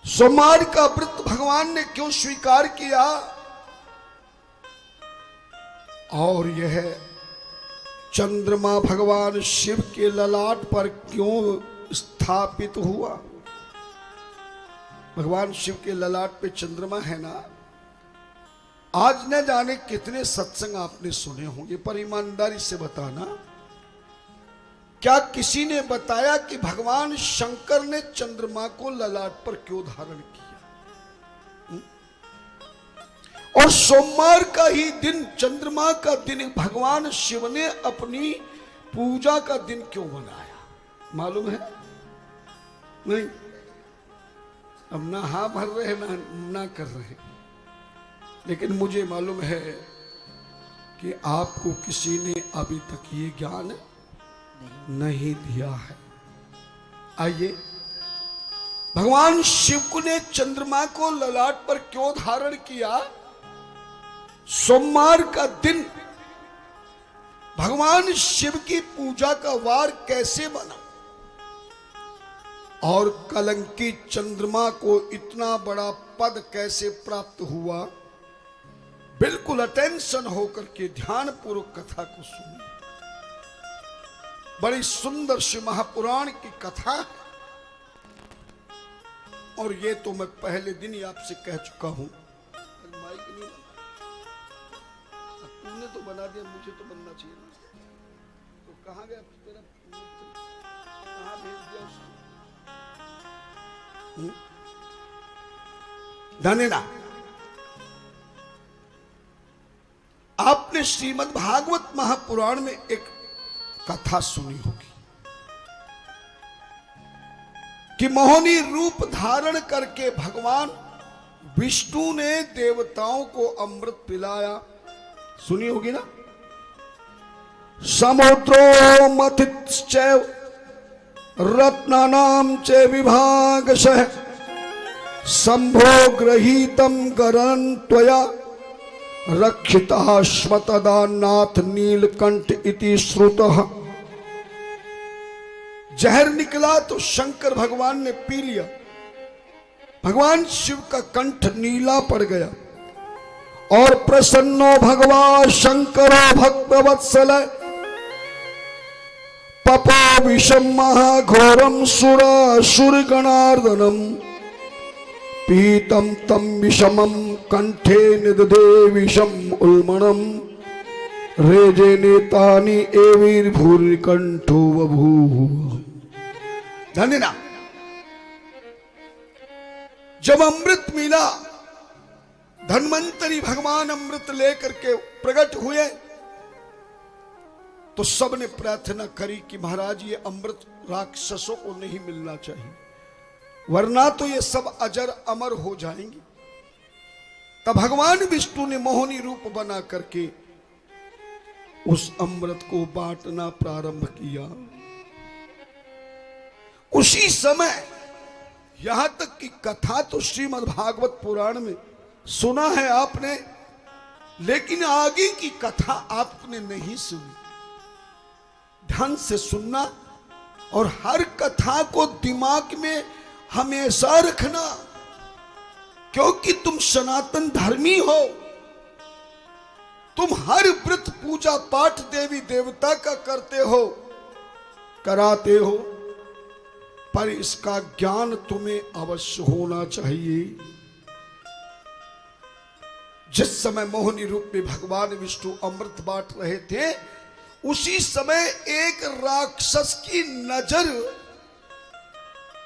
सोमवार का व्रत भगवान ने क्यों स्वीकार किया और यह चंद्रमा भगवान शिव के ललाट पर क्यों स्थापित हुआ। भगवान शिव के ललाट पे चंद्रमा है ना। आज न जाने कितने सत्संग आपने सुने होंगे, पर ईमानदारी से बताना, क्या किसी ने बताया कि भगवान शंकर ने चंद्रमा को ललाट पर क्यों धारण किया? और सोमवार का ही दिन, चंद्रमा का दिन, भगवान शिव ने अपनी पूजा का दिन क्यों बनाया? मालूम है? नहीं। अब ना हाँ भर रहे ना कर रहे, लेकिन मुझे मालूम है कि आपको किसी ने अभी तक ये ज्ञान नहीं दिया है। आइए, भगवान शिव ने चंद्रमा को ललाट पर क्यों धारण किया? सोमवार का दिन भगवान शिव की पूजा का वार कैसे बना और कलंकी चंद्रमा को इतना बड़ा पद कैसे प्राप्त हुआ? बिल्कुल अटेंशन होकर के ध्यान पूर्वक कथा को सुनिए। बड़ी सुंदर सी महापुराण की कथा है और ये तो मैं पहले दिन ही आपसे कह चुका हूं। माइक नहीं तूने तो बना दिया, मुझे तो बनना चाहिए। तो कहां गया तेरा? कहां भेज दिया उसको? धन्यना, आपने श्रीमद् भागवत महापुराण में एक कथा सुनी होगी कि मोहिनी रूप धारण करके भगवान विष्णु ने देवताओं को अमृत पिलाया। सुनी होगी ना? समुद्रो मथिश्चैव रत्नानां च विभागशः शंभो गृहीतं गरन् त्वया रक्षिताश्म तदा नाथ नीलकंठ इति श्रुतः। जहर निकला तो शंकर भगवान ने पी लिया। भगवान शिव का कंठ नीला पड़ गया और प्रसन्नो भगवान शंकरो भक्तवत्सल पपो विषम महाघोरम सुरासुर गणार्दनम पीतम तम विषमम कंठे निदधे विषम उल्मणम रेजे नेतानि एवीर्भूरिकंठो बभूव। धन्यना, जब अमृत मिला, धन्वंतरी भगवान अमृत लेकर के प्रकट हुए तो सबने प्रार्थना करी कि महाराज ये अमृत राक्षसों को नहीं मिलना चाहिए, वरना तो ये सब अजर अमर हो जाएंगे। तब भगवान विष्णु ने मोहिनी रूप बना करके उस अमृत को बांटना प्रारंभ किया। उसी समय, यहां तक कि कथा तो श्रीमद् भागवत पुराण में सुना है आपने, लेकिन आगे की कथा आपने नहीं सुनी। ढंग से सुनना और हर कथा को दिमाग में हमेशा रखना, क्योंकि तुम सनातन धर्मी हो। तुम हर व्रत पूजा पाठ देवी देवता का करते हो, कराते हो, पर इसका ज्ञान तुम्हें अवश्य होना चाहिए। जिस समय मोहिनी रूप में भगवान विष्णु अमृत बांट रहे थे, उसी समय एक राक्षस की नजर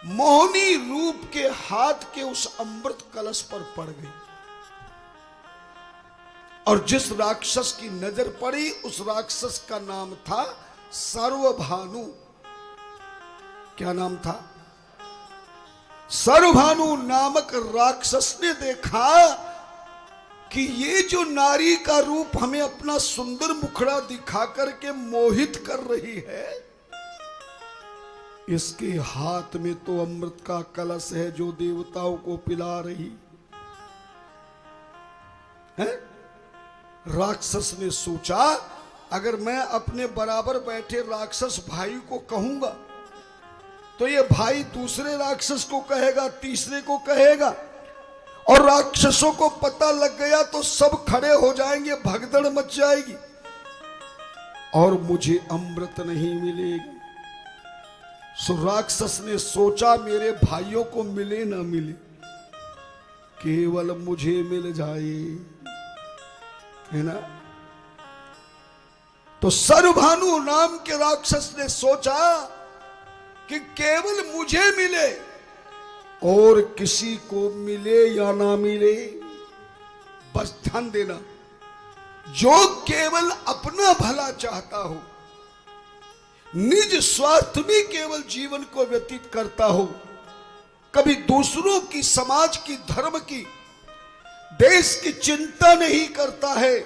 मोहिनी रूप के हाथ के उस अमृत कलश पर पड़ गई और जिस राक्षस की नजर पड़ी उस राक्षस का नाम था सर्वभानु। क्या नाम था? सर्वभानु नामक राक्षस ने देखा कि ये जो नारी का रूप हमें अपना सुंदर मुखड़ा दिखा करके मोहित कर रही है, इसके हाथ में तो अमृत का कलश है जो देवताओं को पिला रही है। राक्षस ने सोचा, अगर मैं अपने बराबर बैठे राक्षस भाई को कहूंगा तो ये भाई दूसरे राक्षस को कहेगा, तीसरे को कहेगा, और राक्षसों को पता लग गया तो सब खड़े हो जाएंगे, भगदड़ मच जाएगी और मुझे अमृत नहीं मिलेगा। सो राक्षस ने सोचा मेरे भाइयों को मिले ना मिले, केवल मुझे मिल जाए, है ना। तो सर्वभानु नाम के राक्षस ने सोचा कि केवल मुझे मिले और किसी को मिले या ना मिले, बस ध्यान देना, जो केवल अपना भला चाहता हो, निज स्वार्थ में केवल जीवन को व्यतीत करता हो, कभी दूसरों की, समाज की, धर्म की, देश की चिंता नहीं करता है,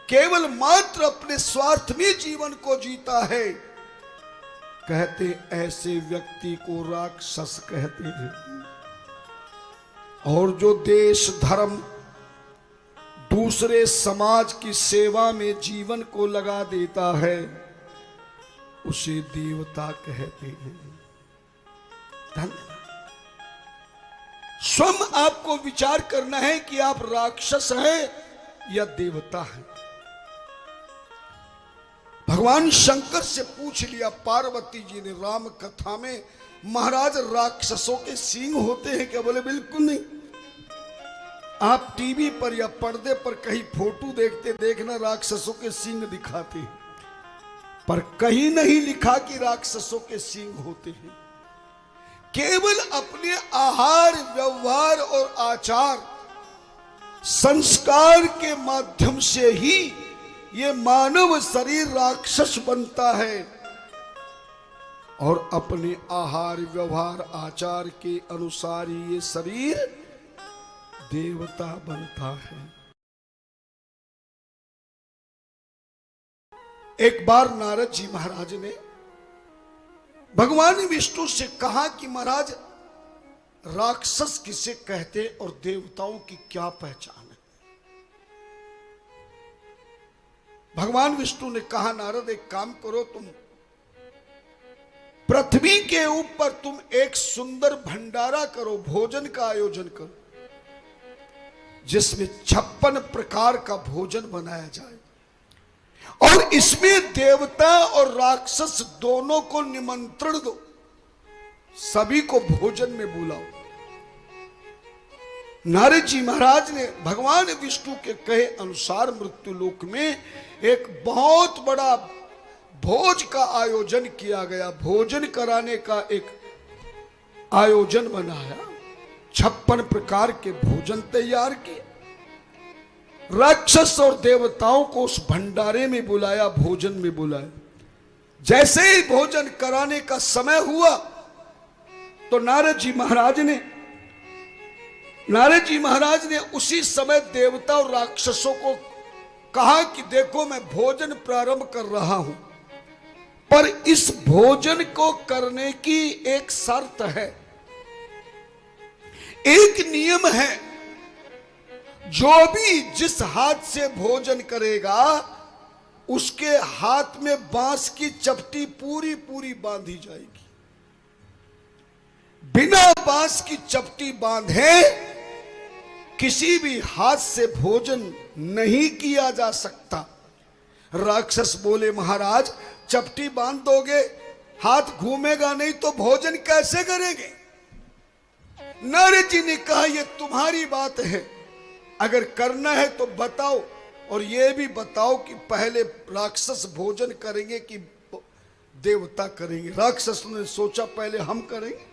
केवल मात्र अपने स्वार्थ में जीवन को जीता है, कहते ऐसे व्यक्ति को राक्षस कहते हैं। और जो देश, धर्म, दूसरे समाज की सेवा में जीवन को लगा देता है, उसे देवता कहते हैं। धन्यवाद। स्वयं आपको विचार करना है कि आप राक्षस हैं या देवता हैं। भगवान शंकर से पूछ लिया पार्वती जी ने राम कथा में, महाराज राक्षसों के सींग होते हैं क्या? बोले बिल्कुल नहीं। आप टीवी पर या पर्दे पर कहीं फोटो देखते देखना राक्षसों के सींग दिखाते हैं, पर कहीं नहीं लिखा कि राक्षसों के सींग होते हैं। केवल अपने आहार, व्यवहार और आचार, संस्कार के माध्यम से ही ये मानव शरीर राक्षस बनता है और अपने आहार, व्यवहार, आचार के अनुसार ही ये शरीर देवता बनता है। एक बार नारद जी महाराज ने भगवान विष्णु से कहा कि महाराज राक्षस किसे कहते और देवताओं की क्या पहचान है? भगवान विष्णु ने कहा नारद एक काम करो, तुम पृथ्वी के ऊपर तुम एक सुंदर भंडारा करो, भोजन का आयोजन करो, जिसमें 56 प्रकार का भोजन बनाया जाए और इसमें देवता और राक्षस दोनों को निमंत्रण दो, सभी को भोजन में बुलाओ। नारद जी महाराज ने भगवान विष्णु के कहे अनुसार मृत्युलोक में एक बहुत बड़ा भोज का आयोजन किया गया, भोजन कराने का एक आयोजन बनाया, 56 प्रकार के भोजन तैयार किए, राक्षस और देवताओं को उस भंडारे में बुलाया, भोजन में बुलाया। जैसे ही भोजन कराने का समय हुआ तो नारद जी महाराज ने उसी समय देवता और राक्षसों को कहा कि देखो मैं भोजन प्रारंभ कर रहा हूं, पर इस भोजन को करने की एक शर्त है, एक नियम है, जो भी जिस हाथ से भोजन करेगा उसके हाथ में बांस की चपटी पूरी पूरी बांधी जाएगी। बिना बांस की चपटी बांधे किसी भी हाथ से भोजन नहीं किया जा सकता। राक्षस बोले महाराज चपटी बांध दोगे, हाथ घूमेगा नहीं तो भोजन कैसे करेंगे? नारद जी ने कहा यह तुम्हारी बात है, अगर करना है तो बताओ, और यह भी बताओ कि पहले राक्षस भोजन करेंगे कि देवता करेंगे। राक्षस ने सोचा पहले हम करेंगे।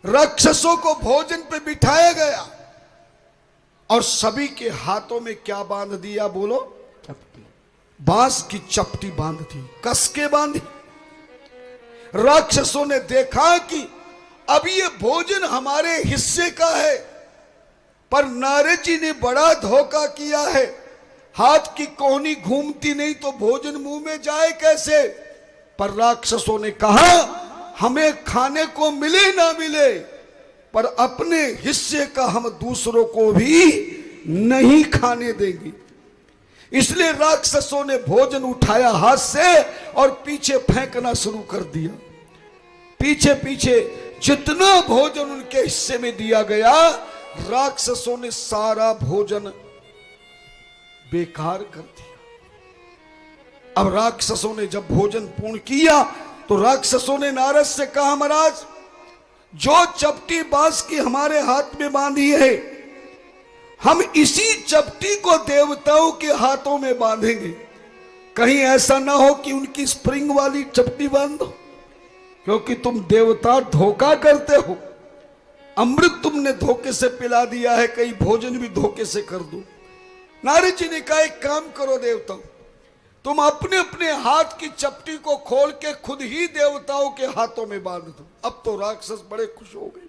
राक्षसों को भोजन पे बिठाया गया और सभी के हाथों में क्या बांध दिया? बोलो, चपटी, बांस की चपटी बांध दी, कस के बांधी। राक्षसों ने देखा कि अब ये भोजन हमारे हिस्से का है, पर नारद जी ने बड़ा धोखा किया है, हाथ की कोहनी घूमती नहीं तो भोजन मुंह में जाए कैसे? पर राक्षसों ने कहा हमें खाने को मिले ना मिले, पर अपने हिस्से का हम दूसरों को भी नहीं खाने देंगे। इसलिए राक्षसों ने भोजन उठाया हाथ से और पीछे फेंकना शुरू कर दिया। पीछे पीछे जितना भोजन उनके हिस्से में दिया गया, राक्षसों ने सारा भोजन बेकार कर दिया। अब राक्षसों ने जब भोजन पूर्ण किया तो राक्षसों ने नारद से कहा, महाराज, जो चपटी बांस की हमारे हाथ में बांधी है, हम इसी चपटी को देवताओं के हाथों में बांधेंगे। कहीं ऐसा ना हो कि उनकी स्प्रिंग वाली चपटी बांध दो, क्योंकि तुम देवता धोखा करते हो। अमृत तुमने धोखे से पिला दिया है, कहीं भोजन भी धोखे से कर दो। नारद जी ने कहा, एक काम करो देवताओं, तुम अपने अपने हाथ की चपटी को खोल के खुद ही देवताओं के हाथों में बांध दो। अब तो राक्षस बड़े खुश हो गए।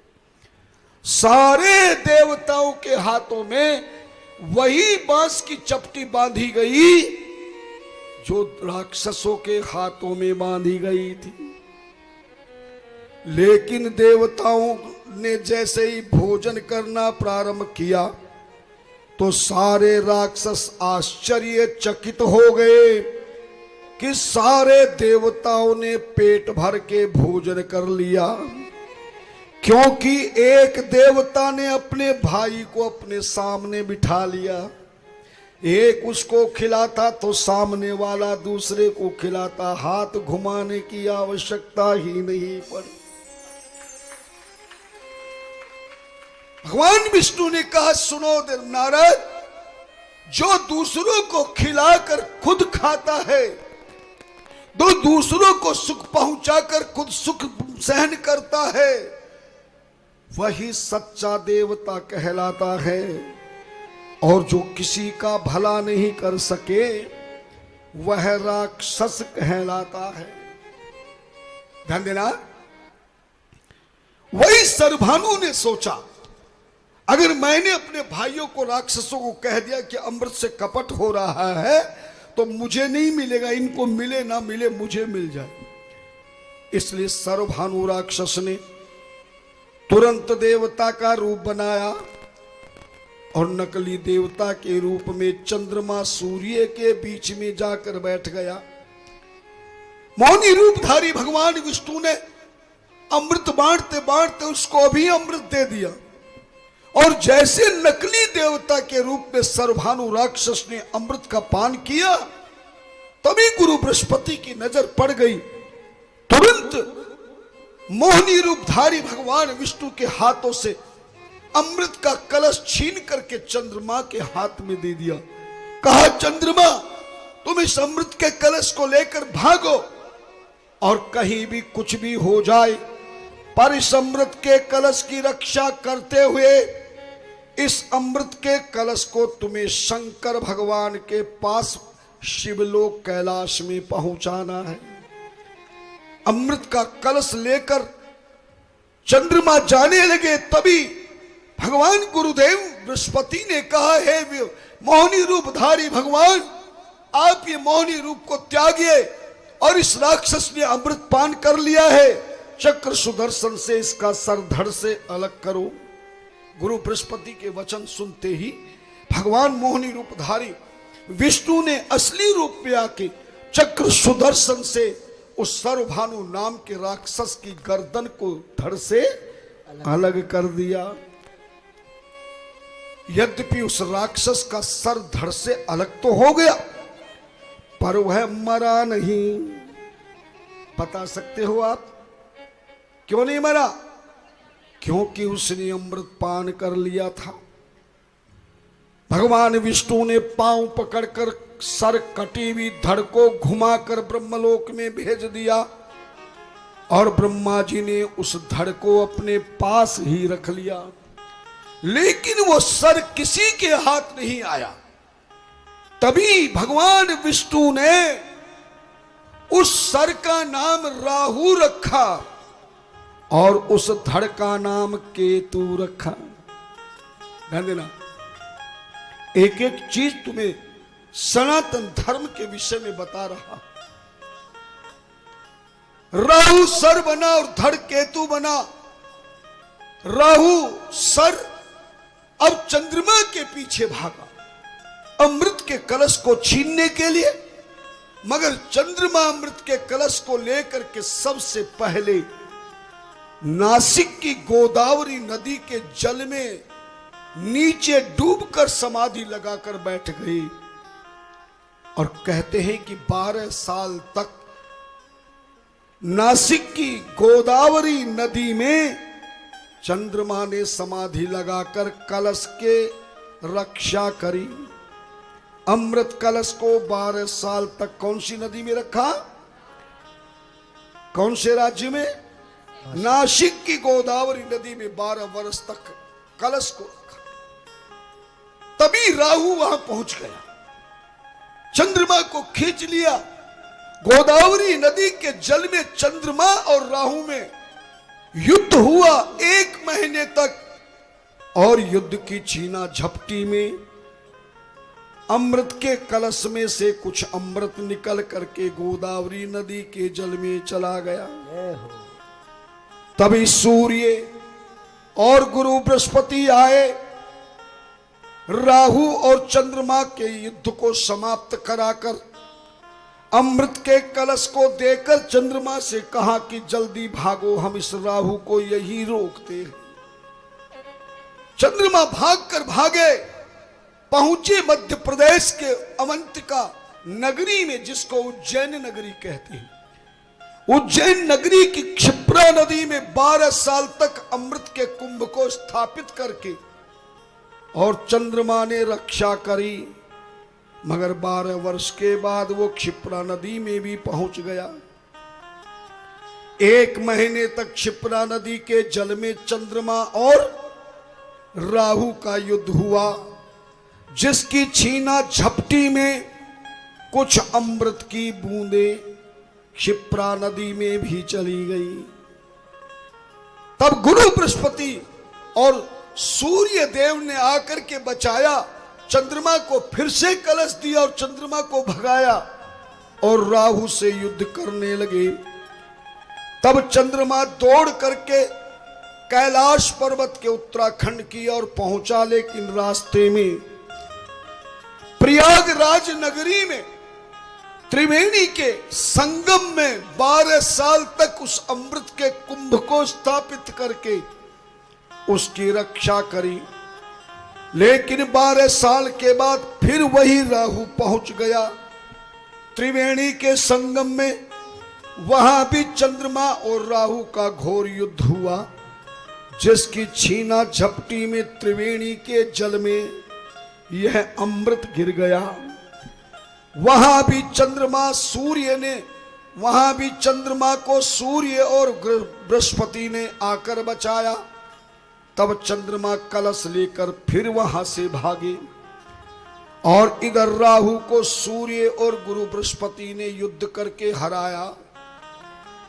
सारे देवताओं के हाथों में वही बांस की चपटी बांधी गई जो राक्षसों के हाथों में बांधी गई थी। लेकिन देवताओं ने जैसे ही भोजन करना प्रारंभ किया तो सारे राक्षस आश्चर्यचकित हो गए कि सारे देवताओं ने पेट भर के भोजन कर लिया, क्योंकि एक देवता ने अपने भाई को अपने सामने बिठा लिया। एक उसको खिलाता तो सामने वाला दूसरे को खिलाता, हाथ घुमाने की आवश्यकता ही नहीं पड़ी। भगवान विष्णु ने कहा, सुनो नारद, जो दूसरों को खिलाकर खुद खाता है, दो दूसरों को सुख पहुंचाकर खुद सुख सहन करता है, वही सच्चा देवता कहलाता है। और जो किसी का भला नहीं कर सके वह राक्षस कहलाता है। ध्यान देना। वही सरभानु ने सोचा, अगर मैंने अपने भाइयों को, राक्षसों को कह दिया कि अमृत से कपट हो रहा है, तो मुझे नहीं मिलेगा, इनको मिले ना मिले मुझे मिल जाए। इसलिए सरभानु राक्षस ने तुरंत देवता का रूप बनाया और नकली देवता के रूप में चंद्रमा सूर्य के बीच में जाकर बैठ गया। मौनी रूपधारी भगवान विष्णु ने अमृत बांटते बांटते उसको भी अमृत दे दिया। और जैसे नकली देवता के रूप में सरभानु राक्षस ने अमृत का पान किया, तभी गुरु बृहस्पति की नजर पड़ गई। तुरंत मोहनी रूपधारी भगवान विष्णु के हाथों से अमृत का कलश छीन करके चंद्रमा के हाथ में दे दिया। कहा, चंद्रमा, तुम इस अमृत के कलश को लेकर भागो और कहीं भी कुछ भी हो जाए, पर इस अमृत के कलश की रक्षा करते हुए इस अमृत के कलश को तुम्हें शंकर भगवान के पास शिवलोक कैलाश में पहुंचाना है। अमृत का कलश लेकर चंद्रमा जाने लगे, तभी भगवान गुरुदेव बृहस्पति ने कहा, हे मोहनी रूपधारी भगवान, आप ये मोहनी रूप को त्यागिए और इस राक्षस ने अमृत पान कर लिया है, चक्र सुदर्शन से इसका सर धड़ से अलग करो। गुरु बृहस्पति के वचन सुनते ही भगवान मोहनी रूपधारी विष्णु ने असली रूप में आके चक्र सुदर्शन से उस सरभानु नाम के राक्षस की गर्दन को धड़ से अलग कर दिया। यद्यपि उस राक्षस का सर धड़ से अलग तो हो गया, पर वह मरा नहीं। बता सकते हो आप क्यों नहीं मरा? क्योंकि उसने अमृत पान कर लिया था। भगवान विष्णु ने पांव पकड़कर सर कटी हुई धड़ को घुमाकर ब्रह्मलोक में भेज दिया और ब्रह्मा जी ने उस धड़ को अपने पास ही रख लिया। लेकिन वो सर किसी के हाथ नहीं आया। तभी भगवान विष्णु ने उस सर का नाम राहु रखा और उस धड़ का नाम केतु रखा। ध्यान देना, एक एक चीज तुम्हें सनातन धर्म के विषय में बता रहा। राहु सर बना और धड़ केतु बना। राहु सर अब चंद्रमा के पीछे भागा अमृत के कलश को छीनने के लिए, मगर चंद्रमा अमृत के कलश को लेकर के सबसे पहले नासिक की गोदावरी नदी के जल में नीचे डूबकर समाधि लगाकर बैठ गई। और कहते हैं कि 12 साल तक नासिक की गोदावरी नदी में चंद्रमा ने समाधि लगाकर कलश के रक्षा करी। अमृत कलश को 12 साल तक कौन सी नदी में रखा? कौन से राज्य में? नासिक की गोदावरी नदी में 12 वर्ष तक कलश को रखा। तभी राहु वहां पहुंच गया, चंद्रमा को खींच लिया। गोदावरी नदी के जल में चंद्रमा और राहु में युद्ध हुआ 1 महीने तक। और युद्ध की छीना झपटी में अमृत के कलश में से कुछ अमृत निकल करके गोदावरी नदी के जल में चला गया। तभी सूर्य और गुरु बृहस्पति आए, राहु और चंद्रमा के युद्ध को समाप्त कराकर अमृत के कलश को देकर चंद्रमा से कहा कि जल्दी भागो, हम इस राहु को यही रोकते हैं। चंद्रमा भागकर भागे, पहुंचे मध्य प्रदेश के अवंतिका नगरी में, जिसको उज्जैन नगरी कहते हैं। उज्जैन नगरी की क्षिप्रा नदी में 12 साल तक अमृत के कुंभ को स्थापित करके और चंद्रमा ने रक्षा करी। मगर 12 वर्ष के बाद वो क्षिप्रा नदी में भी पहुंच गया। 1 महीने तक क्षिप्रा नदी के जल में चंद्रमा और राहु का युद्ध हुआ, जिसकी छीना झपटी में कुछ अमृत की बूंदें क्षिप्रा नदी में भी चली गई। तब गुरु बृहस्पति और सूर्य देव ने आकर के बचाया, चंद्रमा को फिर से कलश दिया और चंद्रमा को भगाया और राहु से युद्ध करने लगे। तब चंद्रमा दौड़ करके कैलाश पर्वत के उत्तराखंड की ओर पहुंचा, लेकिन रास्ते में प्रयागराज नगरी में त्रिवेणी के संगम में 12 साल तक उस अमृत के कुंभ को स्थापित करके उसकी रक्षा करी। लेकिन 12 साल के बाद फिर वही राहु पहुंच गया त्रिवेणी के संगम में। वहां भी चंद्रमा और राहु का घोर युद्ध हुआ, जिसकी छीना झपटी में त्रिवेणी के जल में यह अमृत गिर गया। वहां भी चंद्रमा को सूर्य और बृहस्पति ने आकर बचाया। तब चंद्रमा कलश लेकर फिर वहां से भागे और इधर राहु को सूर्य और गुरु बृहस्पति ने युद्ध करके हराया।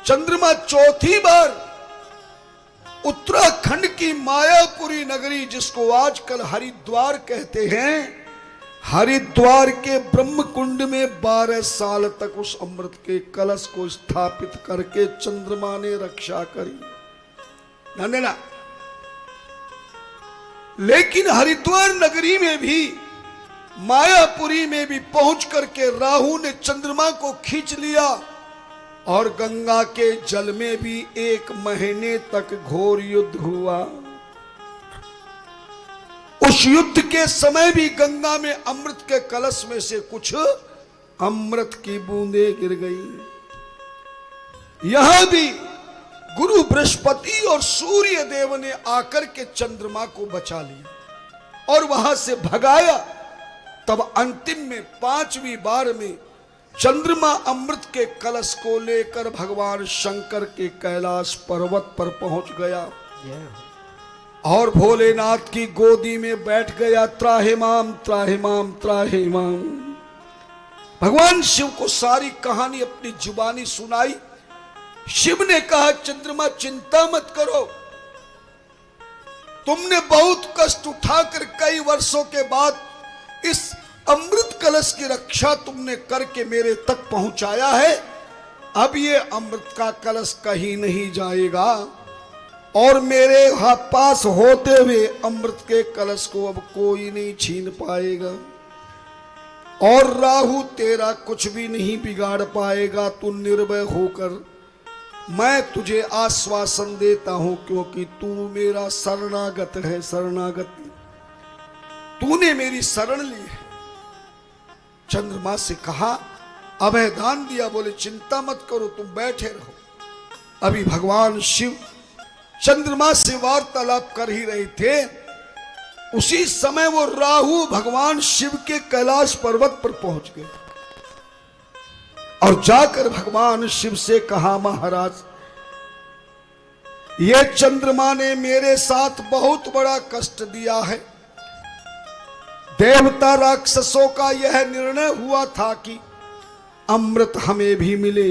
चंद्रमा चौथी बार उत्तराखंड की मायापुरी नगरी, जिसको आजकल हरिद्वार कहते हैं, हरिद्वार के ब्रह्म कुंड में 12 साल तक उस अमृत के कलश को स्थापित करके चंद्रमा ने रक्षा करी। ना लेकिन हरिद्वार नगरी में भी, मायापुरी में भी पहुंच करके राहु ने चंद्रमा को खींच लिया और गंगा के जल में भी 1 महीने तक घोर युद्ध हुआ। उस युद्ध के समय भी गंगा में अमृत के कलश में से कुछ अमृत की बूंदें गिर गई। यहां भी गुरु बृहस्पति और सूर्य देव ने आकर के चंद्रमा को बचा लिया और वहां से भगाया। तब अंतिम में 5वीं बार में चंद्रमा अमृत के कलश को लेकर भगवान शंकर के कैलाश पर्वत पर पहुंच गया और भोलेनाथ की गोदी में बैठ गया। त्राहिमाम त्राहिमाम त्राहिमाम। भगवान शिव को सारी कहानी अपनी जुबानी सुनाई। शिव ने कहा, चंद्रमा चिंता मत करो, तुमने बहुत कष्ट उठाकर कई वर्षों के बाद इस अमृत कलश की रक्षा तुमने करके मेरे तक पहुंचाया है। अब ये अमृत का कलश कहीं नहीं जाएगा और मेरे पास होते हुए अमृत के कलश को अब कोई नहीं छीन पाएगा। और राहु तेरा कुछ भी नहीं बिगाड़ पाएगा, तू निर्भय होकर। मैं तुझे आश्वासन देता हूं क्योंकि तू मेरा शरणागत है, शरणागत, तूने मेरी शरण ली है। चंद्रमा से कहा, अभयदान दिया, बोले चिंता मत करो, तुम बैठे रहो। अभी भगवान शिव चंद्रमा से वार्तालाप कर ही रहे थे, उसी समय वो राहु भगवान शिव के कैलाश पर्वत पर पहुंच गए और जाकर भगवान शिव से कहा, महाराज ये चंद्रमा ने मेरे साथ बहुत बड़ा कष्ट दिया है। देवता राक्षसों का यह निर्णय हुआ था कि अमृत हमें भी मिले,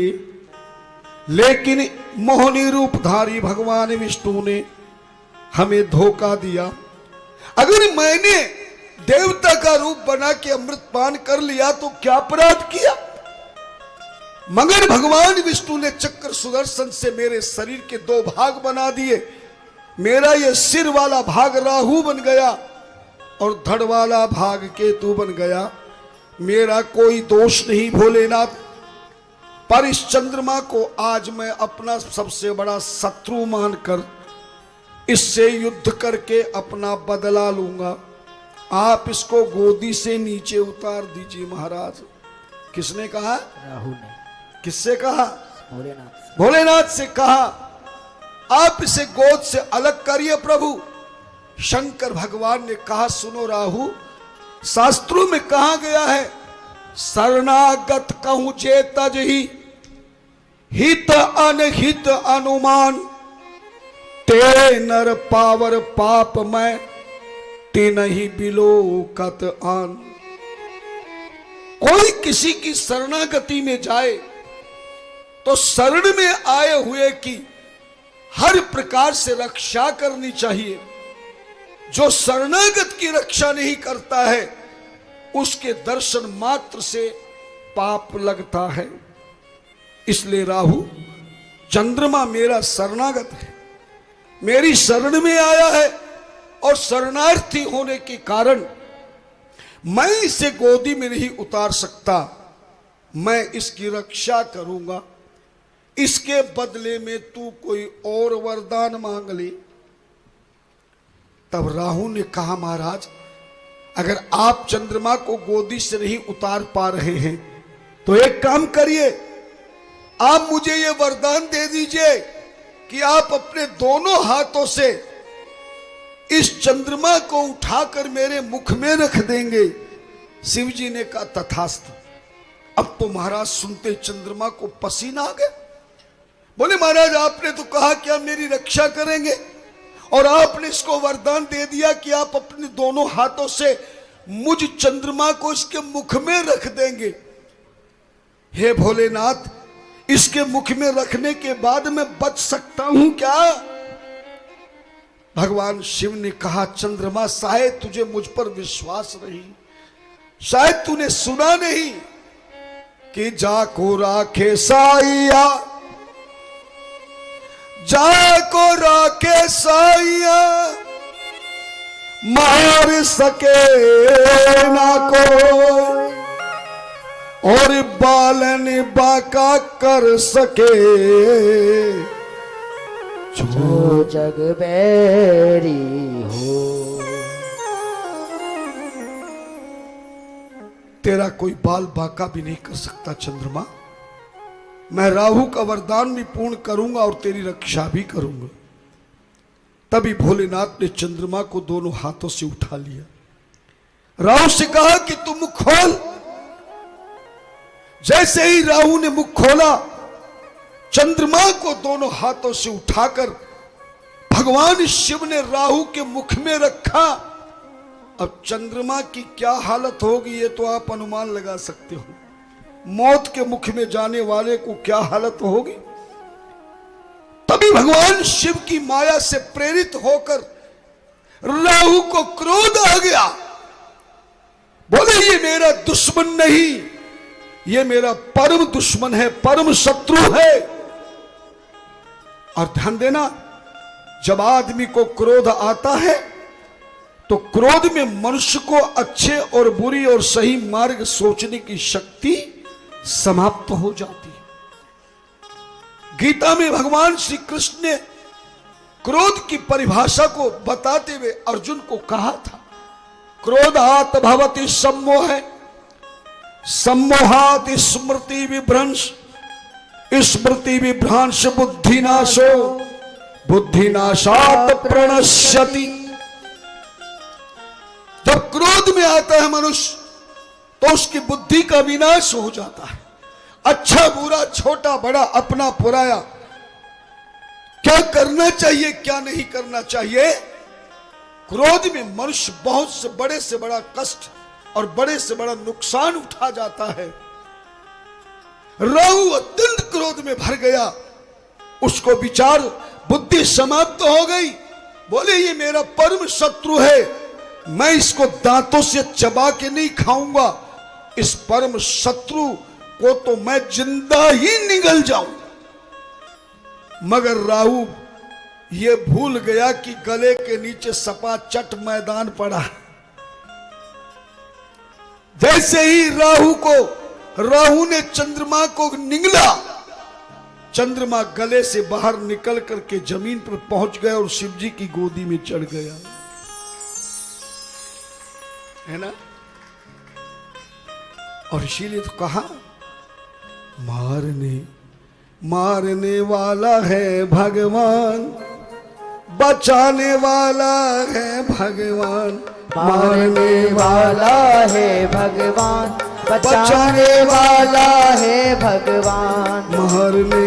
लेकिन मोहिनी रूपधारी भगवान विष्णु ने हमें धोखा दिया। अगर मैंने देवता का रूप बना के अमृत पान कर लिया तो क्या अपराध किया? मगर भगवान विष्णु ने चक्र सुदर्शन से मेरे शरीर के दो भाग बना दिए। मेरा ये सिर वाला भाग राहु बन गया और धड़ वाला भाग केतु बन गया। मेरा कोई दोष नहीं भोलेनाथ, पर इस चंद्रमा को आज मैं अपना सबसे बड़ा शत्रु मानकर इससे युद्ध करके अपना बदला लूंगा। आप इसको गोदी से नीचे उतार दीजिए महाराज। किसने कहा? राहु ने। किससे कहा? भोलेनाथ। भोलेनाथ से कहा, आप इसे गोद से अलग करिए प्रभु। शंकर भगवान ने कहा, सुनो राहु, शास्त्रों में कहा गया है, शरणागत कहूं जे तज ही, हित अनहित अनुमान, ते नर पावर पाप मैं, ते नहीं बिलो कत आन। कोई किसी की शरणागति में जाए तो शरण में आए हुए की हर प्रकार से रक्षा करनी चाहिए। जो शरणागत की रक्षा नहीं करता है उसके दर्शन मात्र से पाप लगता है। इसलिए राहु, चंद्रमा मेरा शरणागत है, मेरी शरण में आया है और शरणार्थी होने के कारण मैं इसे गोदी में नहीं उतार सकता। मैं इसकी रक्षा करूंगा, इसके बदले में तू कोई और वरदान मांग ले। तब राहु ने कहा, महाराज अगर आप चंद्रमा को गोदी से नहीं उतार पा रहे हैं तो एक काम करिए, आप मुझे यह वरदान दे दीजिए कि आप अपने दोनों हाथों से इस चंद्रमा को उठाकर मेरे मुख में रख देंगे। शिव जी ने कहा, तथास्तु। अब तो महाराज सुनते चंद्रमा को पसीना आ गया। बोले, महाराज आपने तो कहा कि आप मेरी रक्षा करेंगे और आपने इसको वरदान दे दिया कि आप अपने दोनों हाथों से मुझ चंद्रमा को इसके मुख में रख देंगे। हे भोलेनाथ, इसके मुख में रखने के बाद मैं बच सकता हूं क्या? भगवान शिव ने कहा, चंद्रमा शायद तुझे मुझ पर विश्वास नहीं, शायद तूने सुना नहीं कि जाको राखे साइया, जाको राखे साइया, मार सके ना कोई, और बालन बाका कर सके जो जग बैरी हो। तेरा कोई बाल बाका भी नहीं कर सकता चंद्रमा। मैं राहु का वरदान भी पूर्ण करूंगा और तेरी रक्षा भी करूंगा। तभी भोलेनाथ ने चंद्रमा को दोनों हाथों से उठा लिया। राहु से कहा कि तू मुख खोल। जैसे ही राहु ने मुख खोला, चंद्रमा को दोनों हाथों से उठाकर भगवान शिव ने राहु के मुख में रखा। अब चंद्रमा की क्या हालत होगी ये तो आप अनुमान लगा सकते हो। मौत के मुख में जाने वाले को क्या हालत होगी। तभी भगवान शिव की माया से प्रेरित होकर राहु को क्रोध आ गया। बोले, ये मेरा दुश्मन नहीं, ये मेरा परम दुश्मन है, परम शत्रु है। और ध्यान देना, जब आदमी को क्रोध आता है तो क्रोध में मनुष्य को अच्छे और बुरी और सही मार्ग सोचने की शक्ति समाप्त हो जाती है। गीता में भगवान श्री कृष्ण ने क्रोध की परिभाषा को बताते हुए अर्जुन को कहा था, क्रोधात भवति सम्मोह, सम्मोहात स्मृति विभ्रंश, स्मृति विभ्रांश बुद्धिनाशो, बुद्धिनाशात प्रणश्यति। जब क्रोध में आता है मनुष्य तो उसकी बुद्धि का विनाश हो जाता है। अच्छा बुरा, छोटा बड़ा, अपना पराया, क्या करना चाहिए क्या नहीं करना चाहिए, क्रोध में मनुष्य बहुत से बड़ा कष्ट और बड़े से बड़ा नुकसान उठा जाता है। राहु अत्यंत क्रोध में भर गया, उसको विचार बुद्धि समाप्त हो गई। बोले ये मेरा परम शत्रु है, मैं इसको दांतों से चबा के नहीं खाऊंगा, इस परम शत्रु को तो मैं जिंदा ही निगल जाऊं। मगर राहु ये भूल गया कि गले के नीचे सपाचट मैदान पड़ा। जैसे ही राहु ने चंद्रमा को निगला, चंद्रमा गले से बाहर निकल करके जमीन पर पहुंच गया और शिव जी की गोदी में चढ़ गया, है ना। और इसीलिए तो कहा मारने वाला है भगवान, बचाने वाला है भगवान, मारने वाला है भगवान, बचाने वाला है भगवान, मारने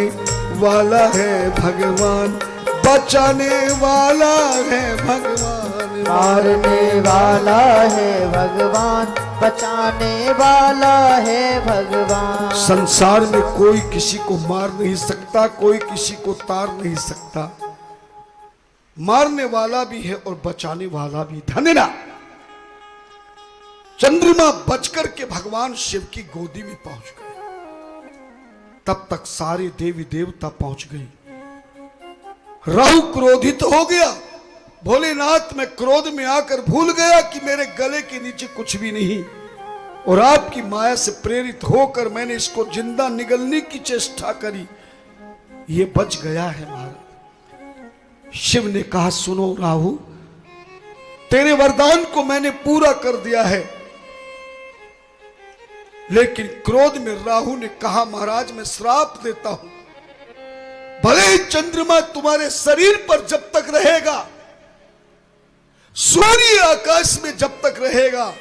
वाला है भगवान, बचाने वाला है भगवान, मारने वाला है भगवान, बचाने वाला है भगवान। संसार में कोई किसी को मार नहीं सकता, कोई किसी को तार नहीं सकता, मारने वाला भी है और बचाने वाला भी। धन्यना चंद्रमा बचकर के भगवान शिव की गोदी में पहुंच गए। तब तक सारे देवी देवता पहुंच गए। राहु क्रोधित हो गया, भोलेनाथ मैं क्रोध में आकर भूल गया कि मेरे गले के नीचे कुछ भी नहीं, और आपकी माया से प्रेरित होकर मैंने इसको जिंदा निगलने की चेष्टा करी, ये बच गया है महाराज। शिव ने कहा सुनो राहु, तेरे वरदान को मैंने पूरा कर दिया है। लेकिन क्रोध में राहु ने कहा महाराज मैं श्राप देता हूं, भले चंद्रमा तुम्हारे शरीर पर जब तक रहेगा, सूर्य आकाश में जब तक रहेगा,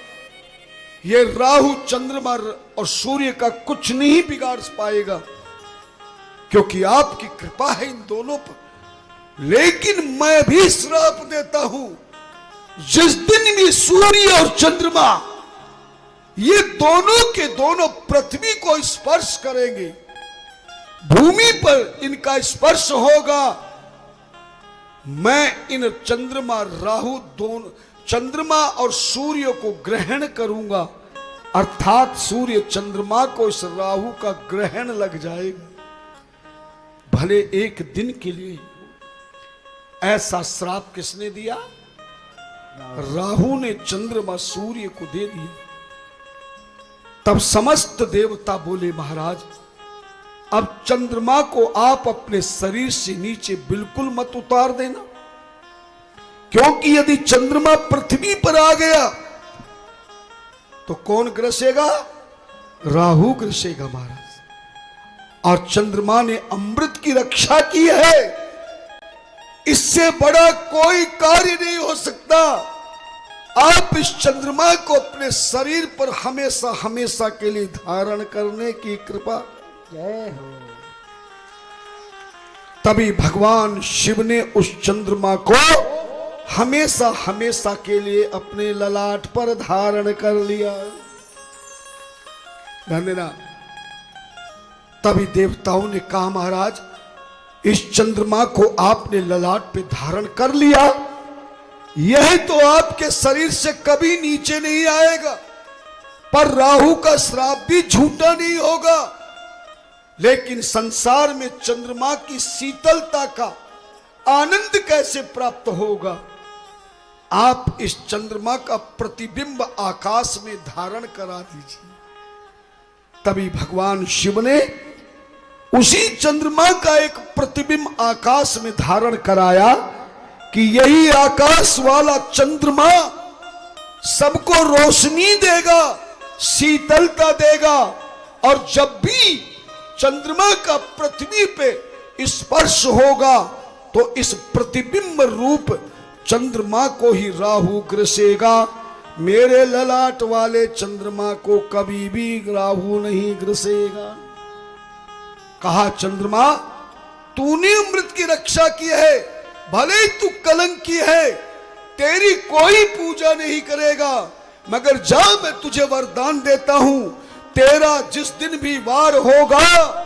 ये राहु चंद्रमा और सूर्य का कुछ नहीं बिगाड़ पाएगा, क्योंकि आपकी कृपा है इन दोनों पर। लेकिन मैं भी श्राप देता हूं, जिस दिन भी सूर्य और चंद्रमा ये दोनों के दोनों पृथ्वी को स्पर्श करेंगे, भूमि पर इनका स्पर्श होगा, मैं इन चंद्रमा राहु दोनों चंद्रमा और सूर्य को ग्रहण करूंगा, अर्थात सूर्य चंद्रमा को इस राहु का ग्रहण लग जाएगा। भले एक दिन के लिए। ऐसा श्राप किसने दिया? राहु ने चंद्रमा सूर्य को दे दिया। तब समस्त देवता बोले महाराज अब चंद्रमा को आप अपने शरीर से नीचे बिल्कुल मत उतार देना, क्योंकि यदि चंद्रमा पृथ्वी पर आ गया तो कौन ग्रसेगा? राहु ग्रसेगा महाराज। और चंद्रमा ने अमृत की रक्षा की है, इससे बड़ा कोई कार्य नहीं हो सकता। आप इस चंद्रमा को अपने शरीर पर हमेशा हमेशा के लिए धारण करने की कृपा। जय हो। तभी भगवान शिव ने उस चंद्रमा को हमेशा हमेशा के लिए अपने ललाट पर धारण कर लिया। धन्यवाद। तभी देवताओं ने कहा महाराज इस चंद्रमा को आपने ललाट पे धारण कर लिया, यह तो आपके शरीर से कभी नीचे नहीं आएगा, पर राहु का श्राप भी झूठा नहीं होगा। लेकिन संसार में चंद्रमा की शीतलता का आनंद कैसे प्राप्त होगा? आप इस चंद्रमा का प्रतिबिंब आकाश में धारण करा दीजिए। तभी भगवान शिव ने उसी चंद्रमा का एक प्रतिबिंब आकाश में धारण कराया कि यही आकाश वाला चंद्रमा सबको रोशनी देगा, शीतलता देगा, और जब भी चंद्रमा का पृथ्वी पे स्पर्श होगा तो इस प्रतिबिंब रूप चंद्रमा को ही राहु ग्रसेगा। मेरे ललाट वाले चंद्रमा को कभी भी राहु नहीं ग्रसेगा। कहा, चंद्रमा तूने अमृत की रक्षा की है, भले ही तू कलंकी है, तेरी कोई पूजा नहीं करेगा, मगर जा मैं तुझे वरदान देता हूं, तेरा जिस दिन भी वार होगा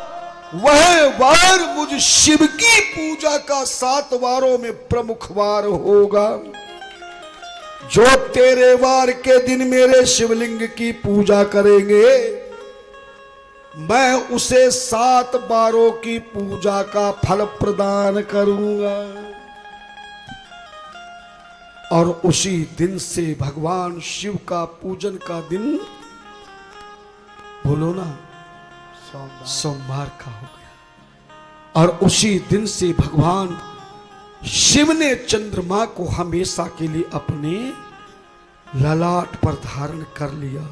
वह वार मुझ शिव की पूजा का 7 वारों में प्रमुख वार होगा। जो तेरे वार के दिन मेरे शिवलिंग की पूजा करेंगे, मैं उसे 7 वारों की पूजा का फल प्रदान करूंगा। और उसी दिन से भगवान शिव का पूजन का दिन, बोलो ना, सोमवार का हो गया। और उसी दिन से भगवान शिव ने चंद्रमा को हमेशा के लिए अपने ललाट पर धारण कर लिया।